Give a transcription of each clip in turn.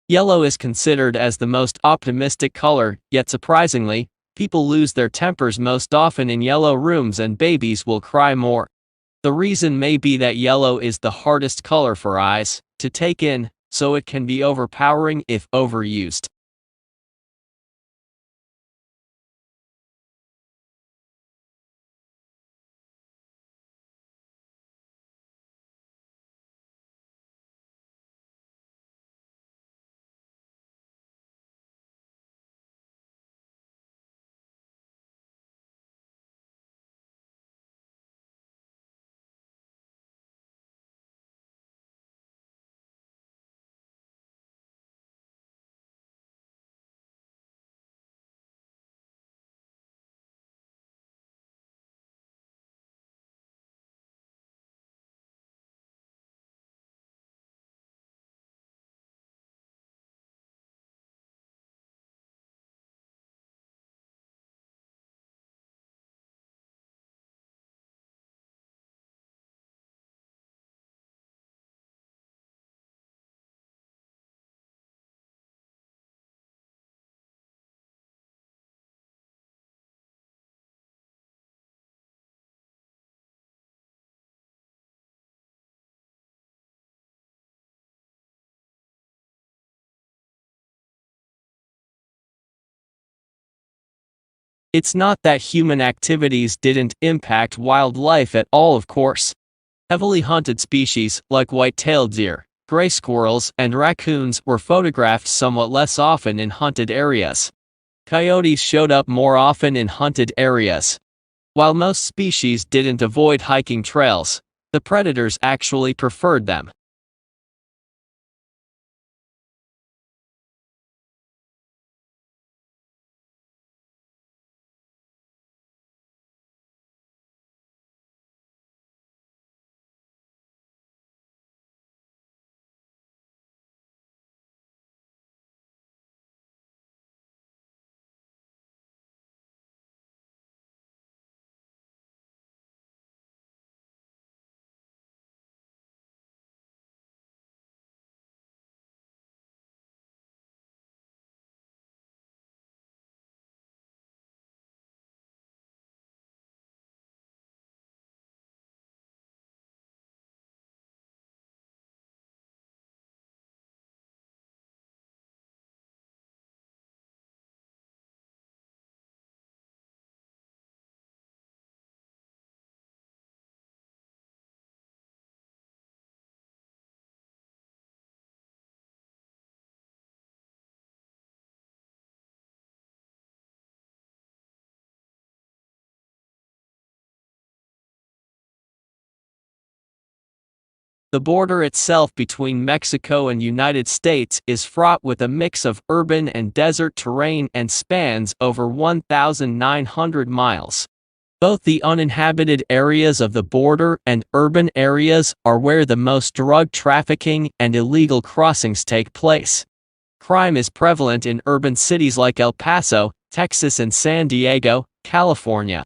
Yellow is considered as the most optimistic color, yet surprisingly, people lose their tempers most often in yellow rooms and babies will cry more. The reason may be that yellow is the hardest color for eyes to take in, so it can be overpowering if overused. It's not that human activities didn't impact wildlife at all, of course. Heavily hunted species, like white-tailed deer, gray squirrels, and raccoons were photographed somewhat less often in hunted areas. Coyotes showed up more often in hunted areas. While most species didn't avoid hiking trails, the predators actually preferred them. The border itself between Mexico and United States is fraught with a mix of urban and desert terrain and spans over 1,900 miles. Both the uninhabited areas of the border and urban areas are where the most drug trafficking and illegal crossings take place. Crime is prevalent in urban cities like El Paso, Texas, and San Diego, California.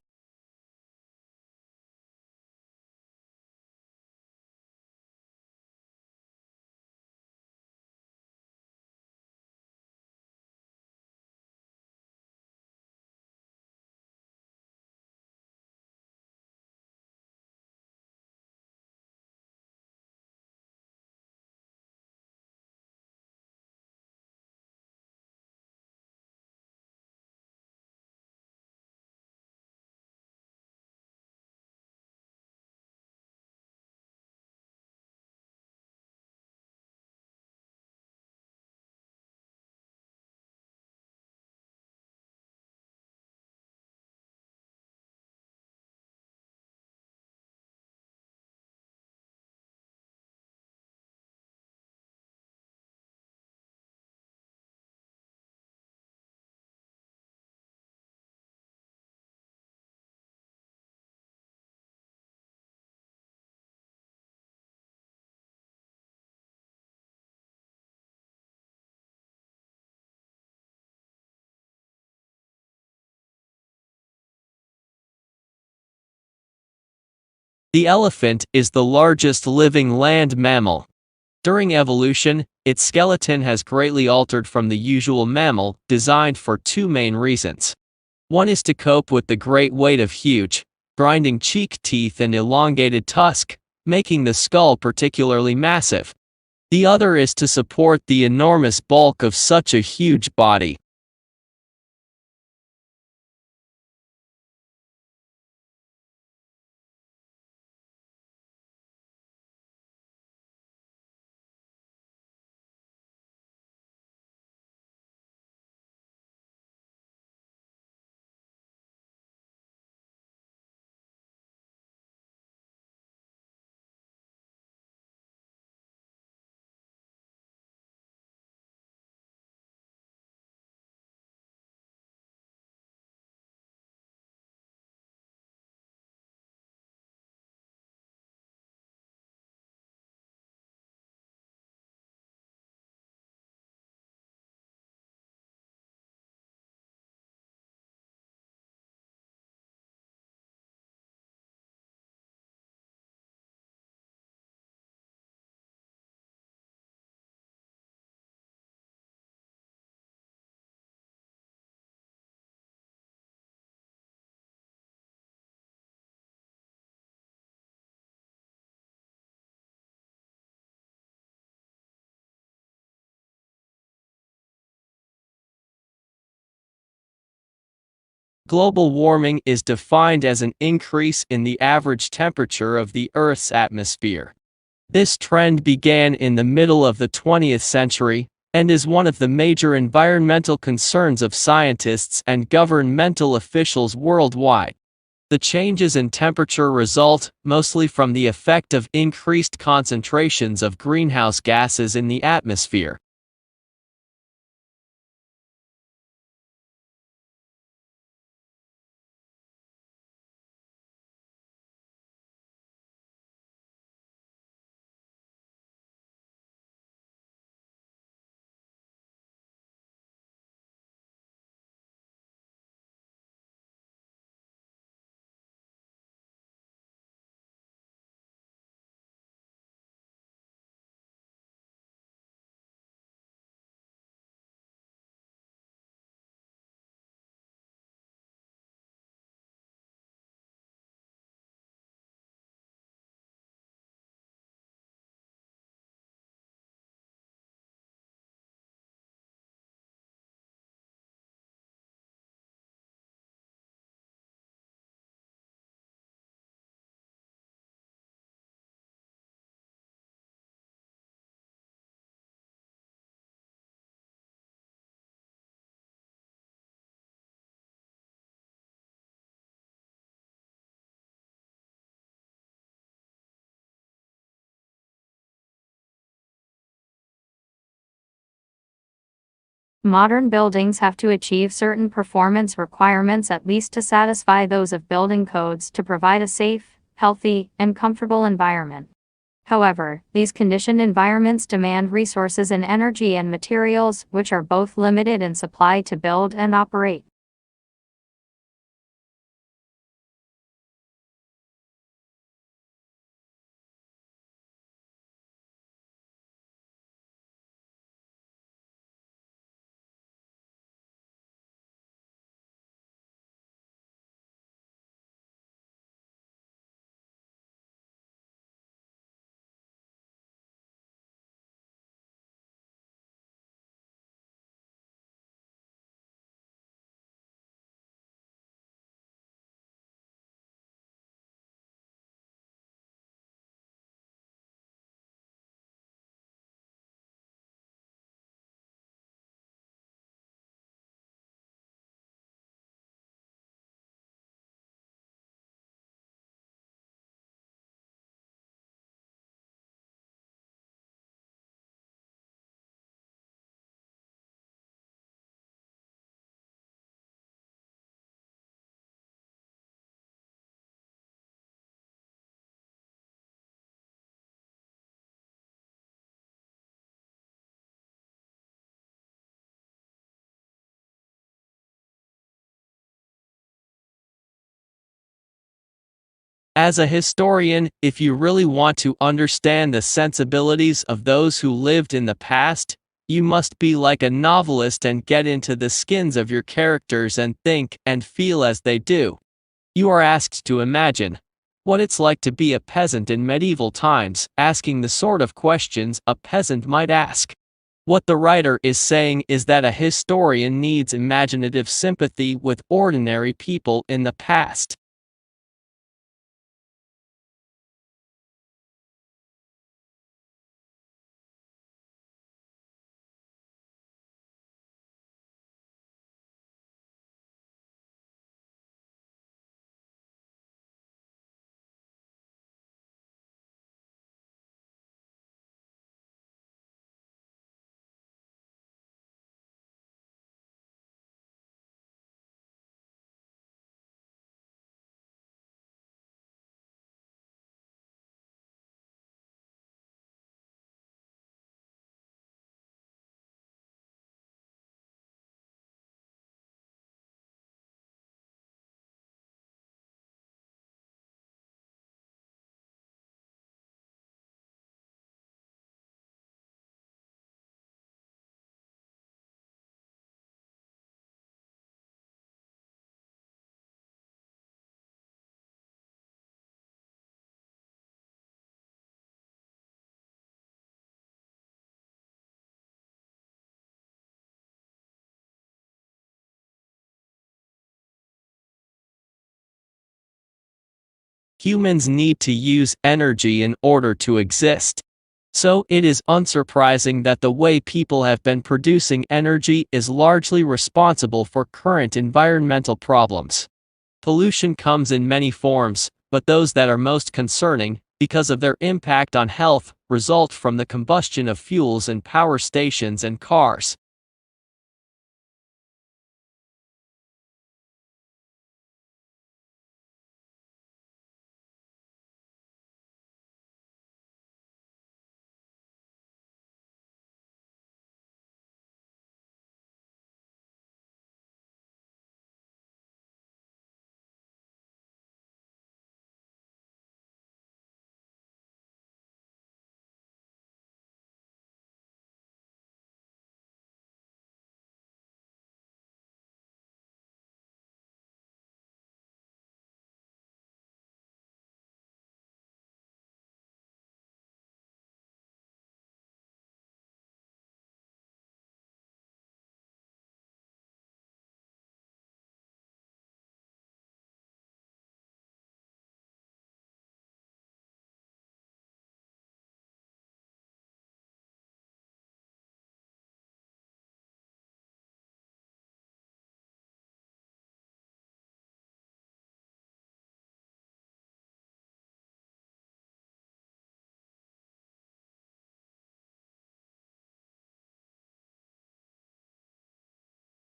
The elephant is the largest living land mammal. During evolution, its skeleton has greatly altered from the usual mammal, designed for two main reasons. One is to cope with the great weight of huge, grinding cheek teeth and elongated tusk, making the skull particularly massive. The other is to support the enormous bulk of such a huge body. Global warming is defined as an increase in the average temperature of the Earth's atmosphere. This trend began in the middle of the 20th century, and is one of the major environmental concerns of scientists and governmental officials worldwide. The changes in temperature result mostly from the effect of increased concentrations of greenhouse gases in the atmosphere. Modern buildings have to achieve certain performance requirements at least to satisfy those of building codes to provide a safe, healthy, and comfortable environment. However, these conditioned environments demand resources in energy and materials which are both limited in supply to build and operate. As a historian, if you really want to understand the sensibilities of those who lived in the past, you must be like a novelist and get into the skins of your characters and think and feel as they do. You are asked to imagine what it's like to be a peasant in medieval times, asking the sort of questions a peasant might ask. What the writer is saying is that a historian needs imaginative sympathy with ordinary people in the past. Humans need to use energy in order to exist. So it is unsurprising that the way people have been producing energy is largely responsible for current environmental problems. Pollution comes in many forms, but those that are most concerning, because of their impact on health, result from the combustion of fuels in power stations and cars.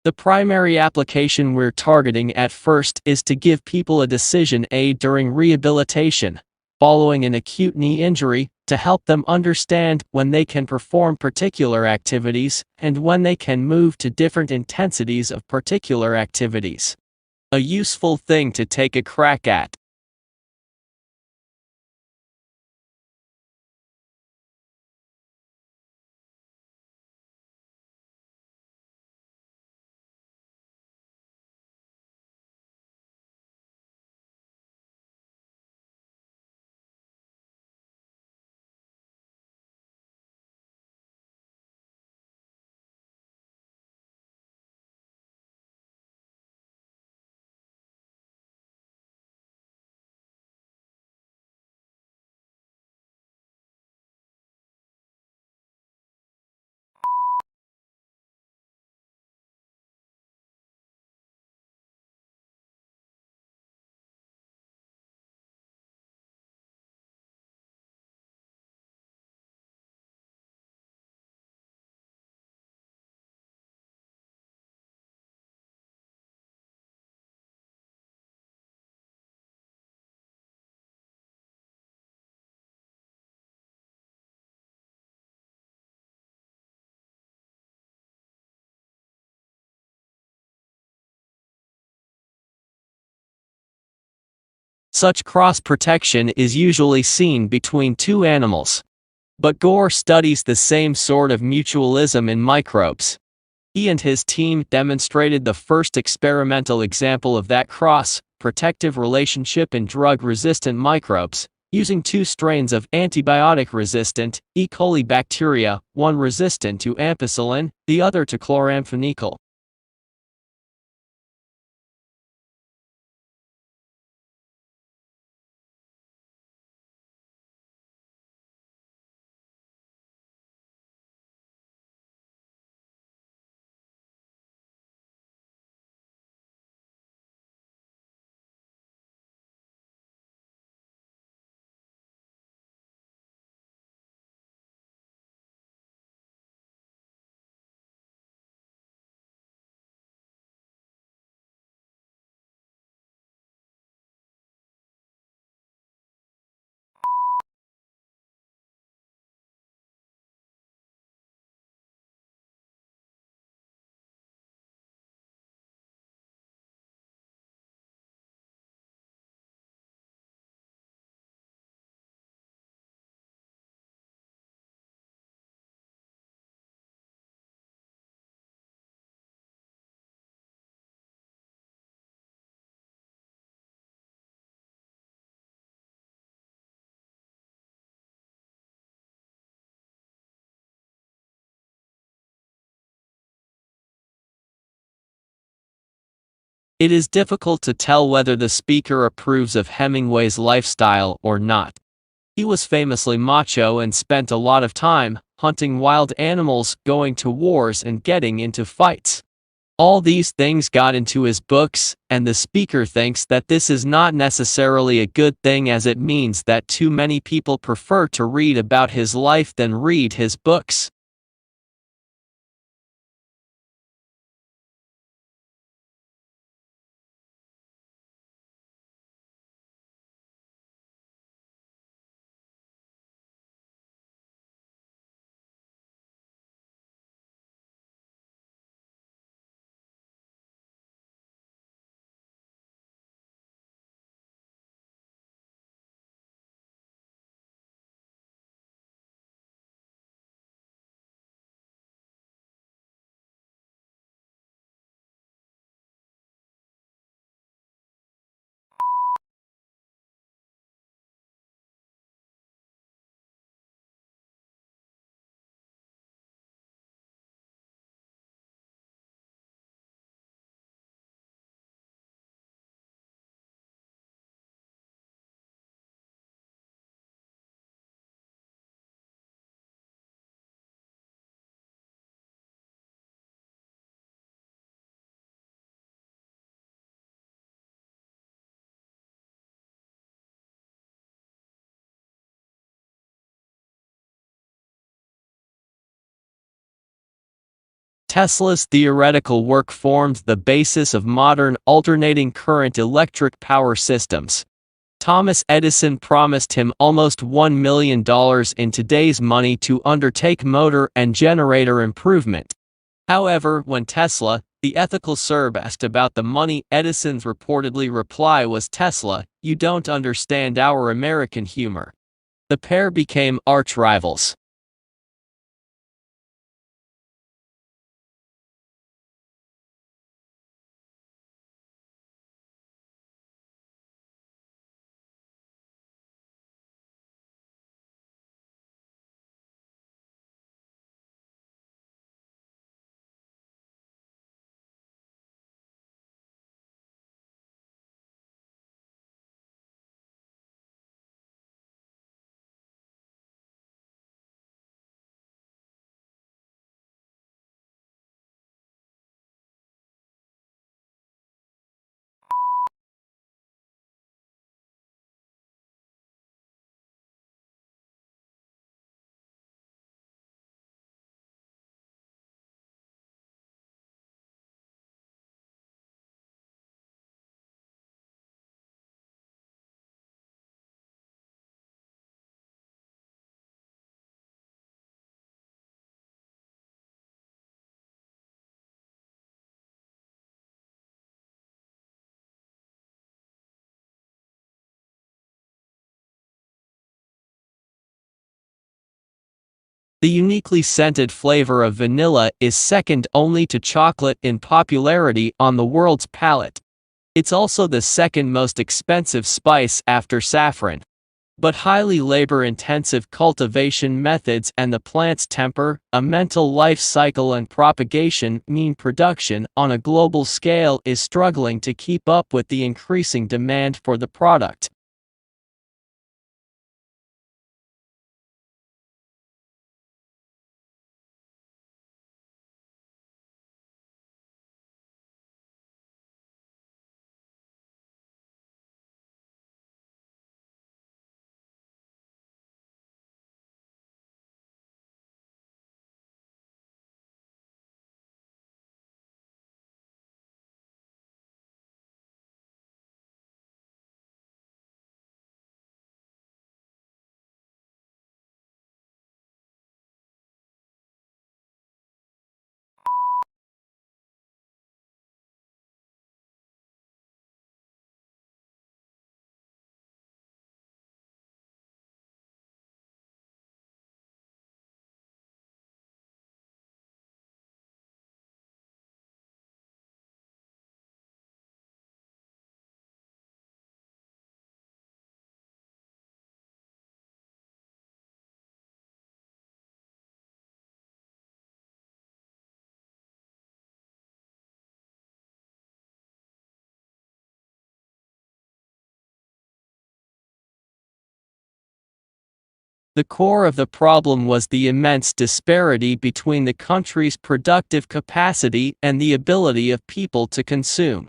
The primary application we're targeting at first is to give people a decision aid during rehabilitation, following an acute knee injury, to help them understand when they can perform particular activities and when they can move to different intensities of particular activities. A useful thing to take a crack at. Such cross-protection is usually seen between two animals. But Gore studies the same sort of mutualism in microbes. He and his team demonstrated the first experimental example of that cross-protective relationship in drug-resistant microbes, using two strains of antibiotic-resistant E. coli bacteria, one resistant to ampicillin, the other to chloramphenicol. It is difficult to tell whether the speaker approves of Hemingway's lifestyle or not. He was famously macho and spent a lot of time hunting wild animals, going to wars, and getting into fights. All these things got into his books, and the speaker thinks that this is not necessarily a good thing, as it means that too many people prefer to read about his life than read his books. Tesla's theoretical work formed the basis of modern alternating current electric power systems. Thomas Edison promised him almost $1 million in today's money to undertake motor and generator improvement. However, when Tesla, the ethical Serb, asked about the money, Edison's reportedly reply was, "Tesla, you don't understand our American humor." The pair became arch rivals. The uniquely scented flavor of vanilla is second only to chocolate in popularity on the world's palate. It's also the second most expensive spice after saffron. But highly labor-intensive cultivation methods and the plant's temperamental life cycle and propagation mean production on a global scale is struggling to keep up with the increasing demand for the product. The core of the problem was the immense disparity between the country's productive capacity and the ability of people to consume.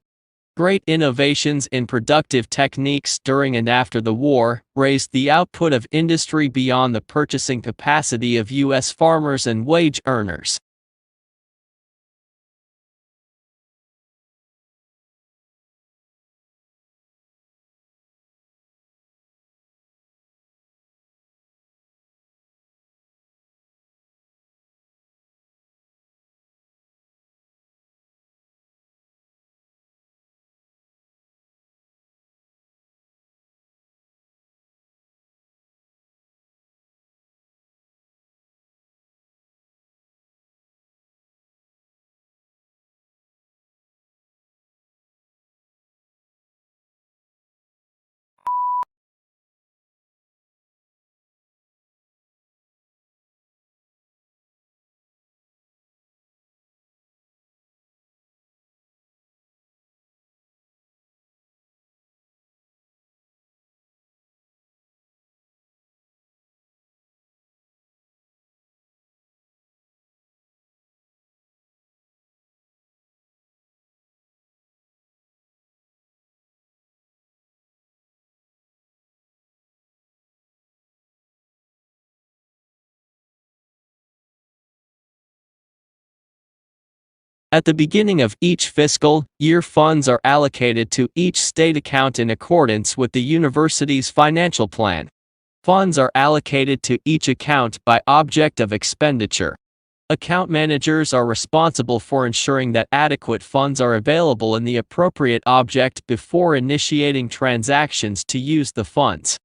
Great innovations in productive techniques during and after the war raised the output of industry beyond the purchasing capacity of U.S. farmers and wage earners. At the beginning of each fiscal year, funds are allocated to each state account in accordance with the university's financial plan. Funds are allocated to each account by object of expenditure. Account managers are responsible for ensuring that adequate funds are available in the appropriate object before initiating transactions to use the funds.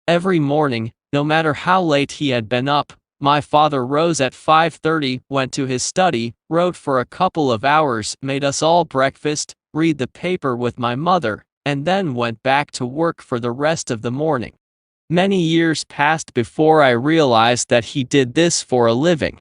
Every morning, no matter how late he had been up, My father rose at 5:30, went to his study, wrote for a couple of hours, made us all breakfast, read the paper with my mother, and then went back to work for the rest of the morning. Many years passed before I realized that he did this for a living.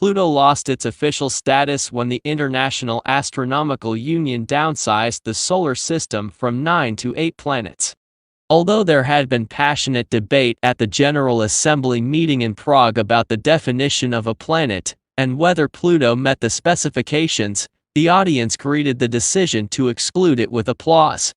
Pluto lost its official status when the International Astronomical Union downsized the solar system from 9 to 8 planets. Although there had been passionate debate at the General Assembly meeting in Prague about the definition of a planet, and whether Pluto met the specifications, the audience greeted the decision to exclude it with applause.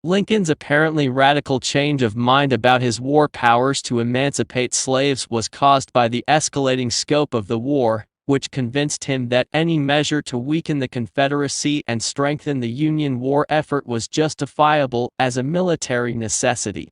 Lincoln's apparently radical change of mind about his war powers to emancipate slaves was caused by the escalating scope of the war, which convinced him that any measure to weaken the Confederacy and strengthen the Union war effort was justifiable as a military necessity.